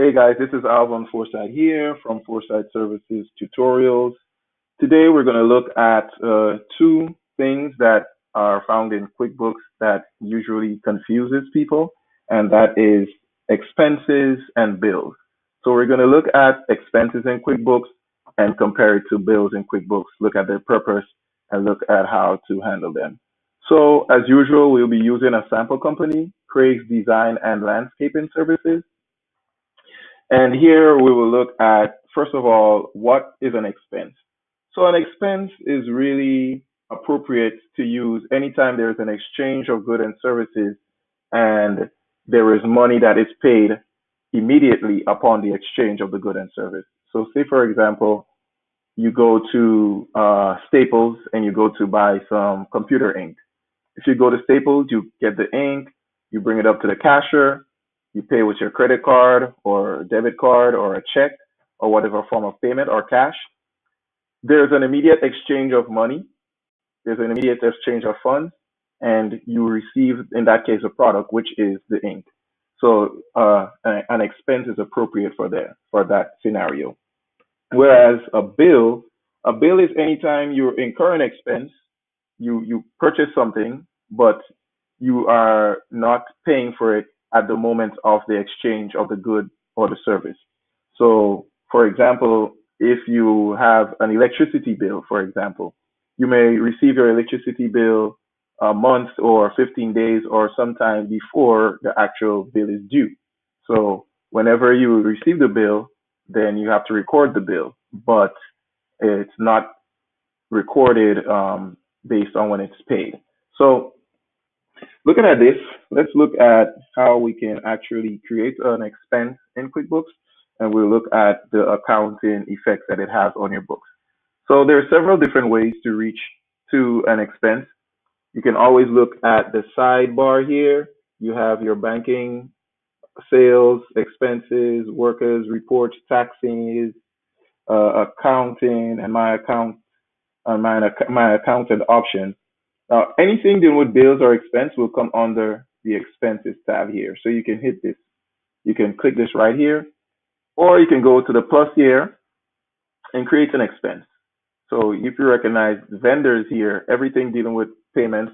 Hey guys, this is Alvin Forsyth here from Forsyth Services Tutorials. Today we're going to look at two things that are found in QuickBooks that usually confuses people, and that is expenses and bills. So we're going to look at expenses in QuickBooks and compare it to bills in QuickBooks, look at their purpose, and look at how to handle them. So as usual, we'll be using a sample company, Craig's Design and Landscaping Services. And here we will look at, first of all, what is an expense? So an expense is really appropriate to use anytime there is an exchange of goods and services and there is money that is paid immediately upon the exchange of the good and service. So say, for example, you go to Staples and you go to buy some computer ink. If you go to Staples, you get the ink, you bring it up to the cashier, you pay with your credit card or debit card or a check or whatever form of payment or cash. There's an immediate exchange of money. There's an immediate exchange of funds, and you receive, in that case, a product, which is the ink. So an expense is appropriate for that scenario. Whereas a bill is anytime you incur an expense, you purchase something, but you are not paying for it at the moment of the exchange of the good or the service. So, for example, if you have an electricity bill, for example, you may receive your electricity bill a month or 15 days or sometime before the actual bill is due. So whenever you receive the bill, then you have to record the bill, but it's not recorded based on when it's paid. So looking at this, let's look at how we can actually create an expense in QuickBooks, and we'll look at the accounting effects that it has on your books. So there are several different ways to reach to an expense. You can always look at the sidebar here. You have your banking, sales, expenses, workers, reports, taxes, accounting, and my account, my accountant option. Now, anything dealing with bills or expense will come under the expenses tab here. So you can hit this. You can click this right here, or you can go to the plus here and create an expense. So if you recognize vendors here, everything dealing with payments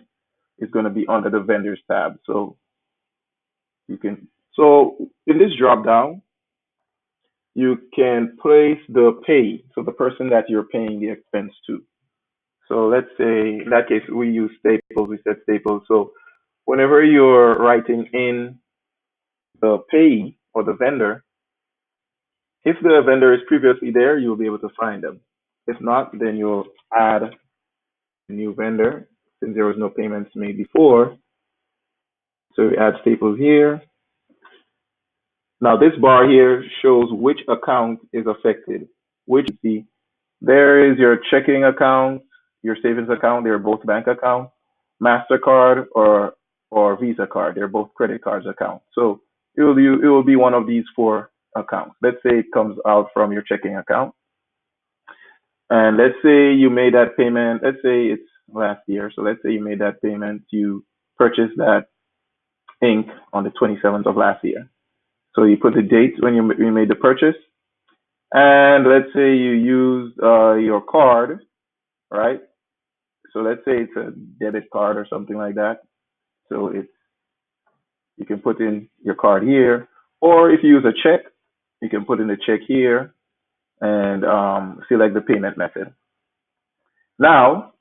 is going to be under the vendors tab. So so in this drop down, you can place the pay, so the person that you're paying the expense to. So let's say in that case, we use Staples, we said Staples. So whenever you're writing in the payee or the vendor, if the vendor is previously there, you'll be able to find them. If not, then you'll add a new vendor since there was no payments made before. So we add Staples here. Now this bar here shows which account is affected, which you see there is your checking account, your savings account, they're both bank accounts, MasterCard or Visa card, they're both credit cards account. So it will be one of these four accounts. Let's say it comes out from your checking account. And let's say you made that payment, let's say it's last year. So let's say you made that payment, you purchased that ink on the 27th of last year. So you put the date when you made the purchase. And let's say you used your card, right? So let's say it's a debit card or something like that. So you can put in your card here, or if you use a check, you can put in the check here and select the payment method. Now,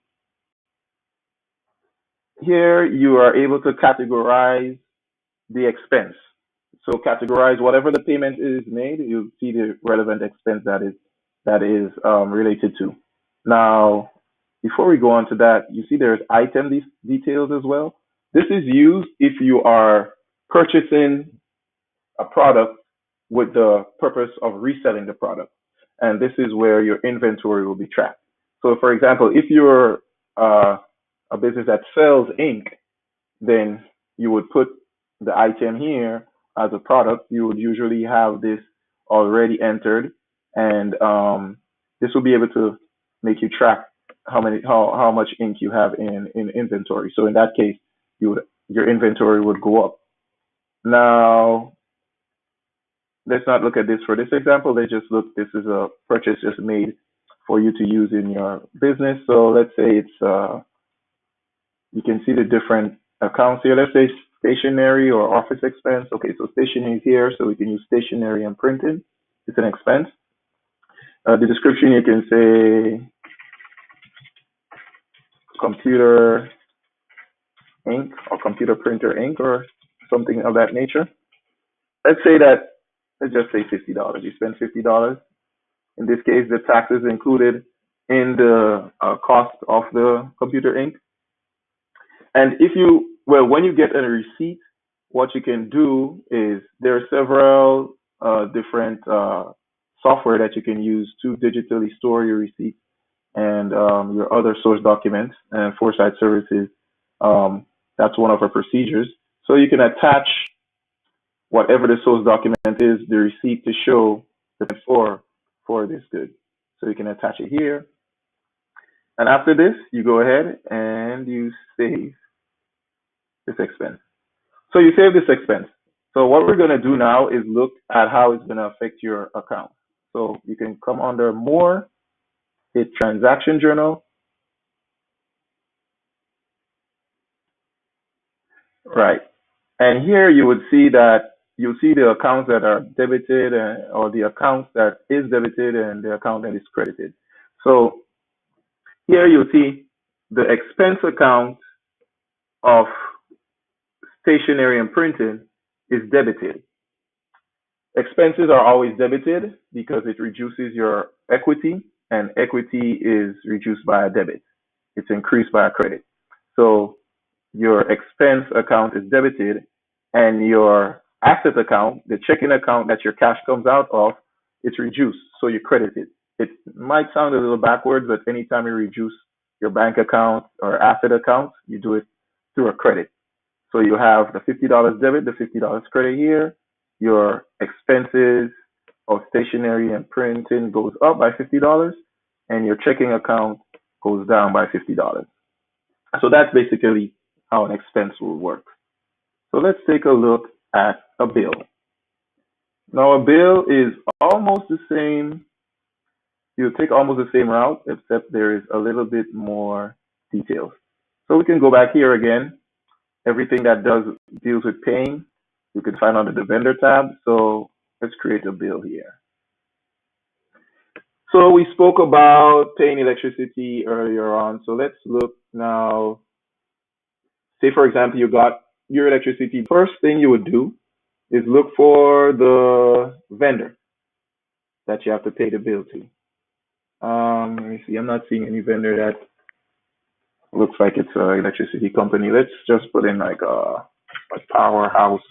here you are able to categorize the expense. So categorize whatever the payment is made, you'll see the relevant expense that is related to. Now, before we go on to that, you see there's item details as well. This is used if you are purchasing a product with the purpose of reselling the product. And this is where your inventory will be tracked. So for example, if you're a business that sells ink, then you would put the item here as a product. You would usually have this already entered, and this will be able to make you track how much ink you have in inventory. So in that case, your inventory would go up. Now, let's not look at this for this example. Let's just look, this is a purchase just made for you to use in your business. So let's say it's, you can see the different accounts here. Let's say stationery or office expense. Okay, so stationery is here, so we can use stationery and printing. It's an expense. The description, you can say computer ink or computer printer ink or something of that nature. Let's say that, let's just say $50. You spend $50. In this case, the tax is included in the cost of the computer ink. And if you, well, when you get a receipt, what you can do is there are several different software that you can use to digitally store your receipts and your other source documents. And Foresight Services, that's one of our procedures. So you can attach whatever the source document is, the receipt, to show the for this good. So you can attach it here. And after this, you go ahead and you save this expense. So you save this expense. So what we're going to do now is look at how it's going to affect your account. So you can come under more, hit transaction journal. Right. And here you would see that you'll see the accounts that are debited or the account that is debited and the account that is credited. So here you'll see the expense account of stationery and printing is debited. Expenses are always debited because it reduces your equity, and equity is reduced by a debit. It's increased by a credit. So your expense account is debited, and your asset account, the checking account that your cash comes out of, it's reduced. So you credit it. It might sound a little backwards, but anytime you reduce your bank account or asset account, you do it through a credit. So you have the $50 debit, the $50 credit here. Your expenses of stationery and printing goes up by $50, and your checking account goes down by $50. So that's basically how an expense will work. So let's take a look at a bill. Now a bill is almost the same. You take almost the same route, except there is a little bit more details. So we can go back here again. Everything that deals with paying, you can find under the vendor tab. So let's create a bill here. So we spoke about paying electricity earlier on. So let's look now. Say, for example, you got your electricity. First thing you would do is look for the vendor that you have to pay the bill to. Let me see. I'm not seeing any vendor that looks like it's an electricity company. Let's just put in like a powerhouse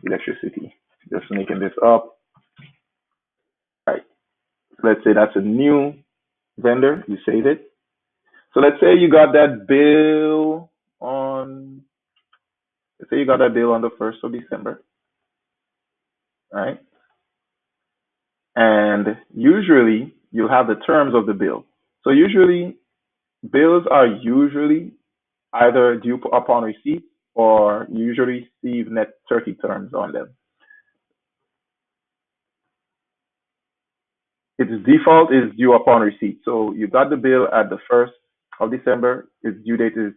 electricity. Just making this up. All right. Let's say that's a new vendor. You save it. So let's say you got that bill on, let's say you got that bill on the 1st of December. All right. And usually you'll have the terms of the bill. So usually bills are usually either due upon receipt or you usually receive net 30 terms on them. Its default is due upon receipt. So you got the bill at the 1st of December, its due date is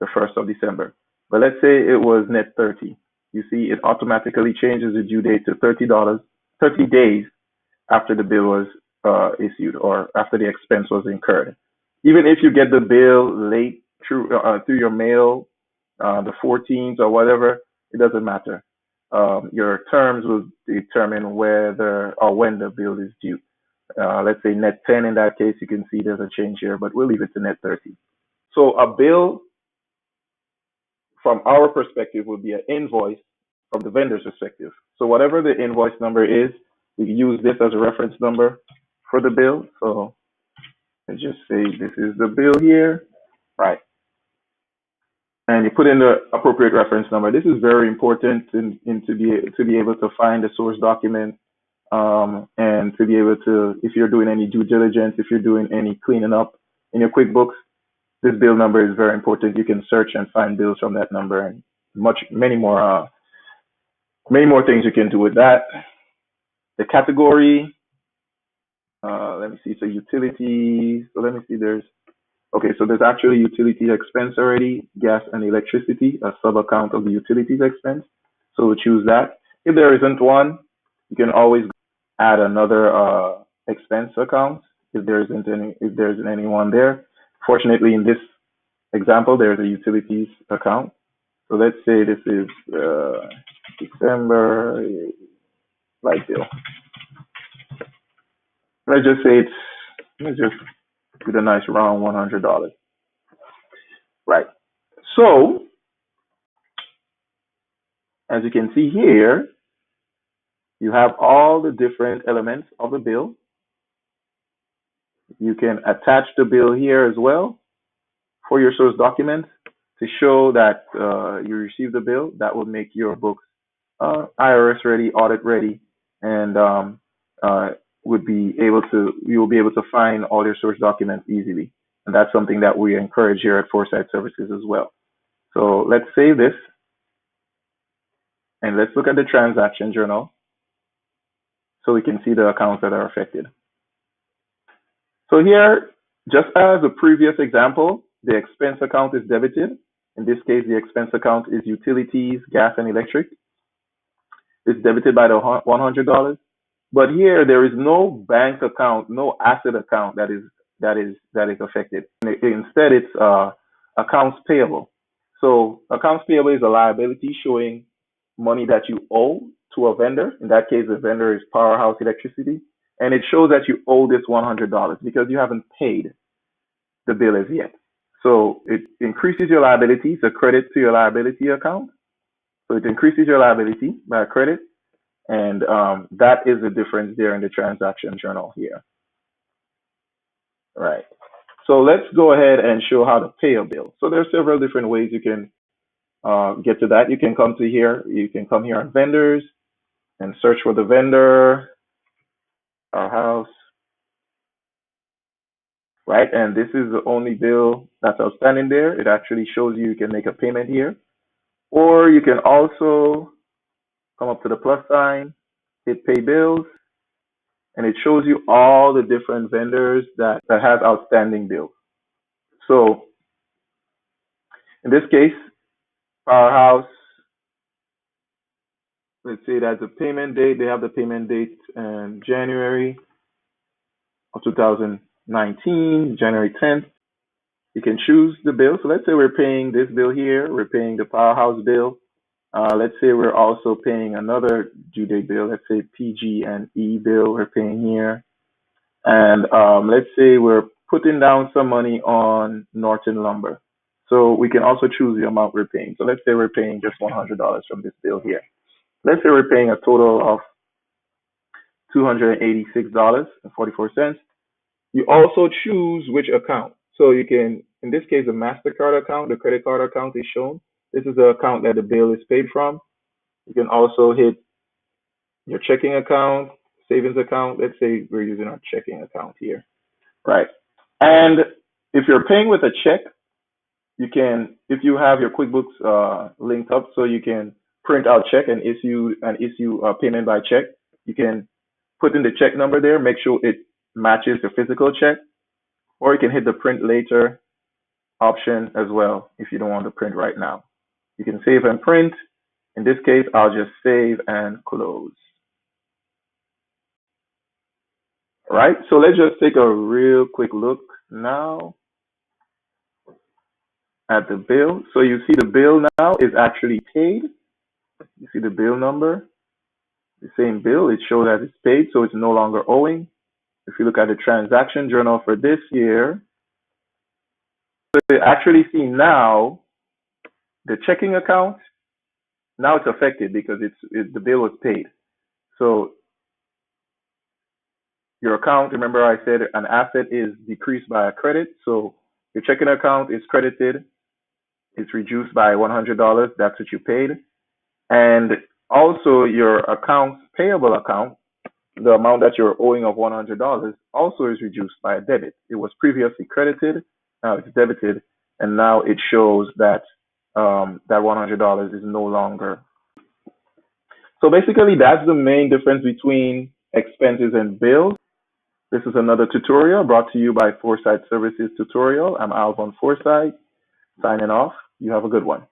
the 1st of December. But let's say it was net 30. You see, it automatically changes the due date to $30, 30 days after the bill was issued or after the expense was incurred. Even if you get the bill late through your mail, the 14th or whatever, it doesn't matter. Your terms will determine whether or when the bill is due. Let's say net 10 in that case, you can see there's a change here, but we'll leave it to net 30. So a bill from our perspective would be an invoice from the vendor's perspective. So whatever the invoice number is, we use this as a reference number for the bill. So let's just say this is the bill here, right? And you put in the appropriate reference number. This is very important to be able to find the source document and to be able to, if you're doing any due diligence, if you're doing any cleaning up in your QuickBooks, this bill number is very important. You can search and find bills from that number and many more things you can do with that. the category, let me see, so utilities, so let me see, okay, so there's actually utilities expense already, gas and electricity, a sub-account of the utilities expense. So we'll choose that. If there isn't one, you can always add another expense account if there isn't anyone there. Fortunately, in this example, there's a utilities account. So let's say this is December light bill. Let's just say let's just do a nice round $100. Right. So as you can see here, you have all the different elements of the bill. You can attach the bill here as well for your source document to show that you received the bill. That will make your books IRS ready, audit ready, and you will be able to find all your source documents easily. And that's something that we encourage here at Foresight Services as well. So let's save this and let's look at the transaction journal so we can see the accounts that are affected. So here, just as the previous example, the expense account is debited. In this case, the expense account is utilities, gas, and electric. It's debited by the $100. But here, there is no bank account, no asset account that is affected. Instead, it's accounts payable. So accounts payable is a liability showing money that you owe to a vendor. In that case, the vendor is Powerhouse Electricity. And it shows that you owe this $100 because you haven't paid the bill as yet. So it increases your liability. It's a credit to your liability account. So it increases your liability by a credit. And that is the difference there in the transaction journal here. Right. So let's go ahead and show how to pay a bill. So there are several different ways you can get to that. You can come to here. You can come here on vendors and search for the vendor, our house. Right, and this is the only bill that's outstanding there. It actually shows you can make a payment here. Or you can also come up to the plus sign, hit pay bills, and it shows you all the different vendors that have outstanding bills. So in this case, Powerhouse, let's say that's a payment date. They have the payment date in January of 2019, January 10th. You can choose the bill. So let's say we're paying this bill here. We're paying the Powerhouse bill. Let's say we're also paying another due date bill. Let's say PG&E bill we're paying here. And let's say we're putting down some money on Norton Lumber. So we can also choose the amount we're paying. So let's say we're paying just $100 from this bill here. Let's say we're paying a total of $286.44. You also choose which account. So you can, in this case, the MasterCard account, the credit card account is shown. This is the account that the bill is paid from. You can also hit your checking account, savings account. Let's say we're using our checking account here. Right. And if you're paying with a check, you can, if you have your QuickBooks linked up, so you can print out check and issue a payment by check. You can put in the check number there, make sure it matches the physical check, or you can hit the print later option as well if you don't want to print right now. You can save and print. In this case, I'll just save and close. All right, so let's just take a real quick look now at the bill. So you see the bill now is actually paid. You see the bill number, the same bill, it shows that it's paid, so it's no longer owing. If you look at the transaction journal for this year, so you actually see now the checking account, now it's affected because the bill was paid. So your account, remember I said an asset is decreased by a credit. So your checking account is credited, it's reduced by $100, that's what you paid. And also your accounts payable account, the amount that you're owing of $100 also is reduced by a debit. It was previously credited, now it's debited, and now it shows that that $100 is no longer. So basically, that's the main difference between expenses and bills. This is another tutorial brought to you by Foresight Services Tutorial. I'm Alvon Foresight, signing off. You have a good one.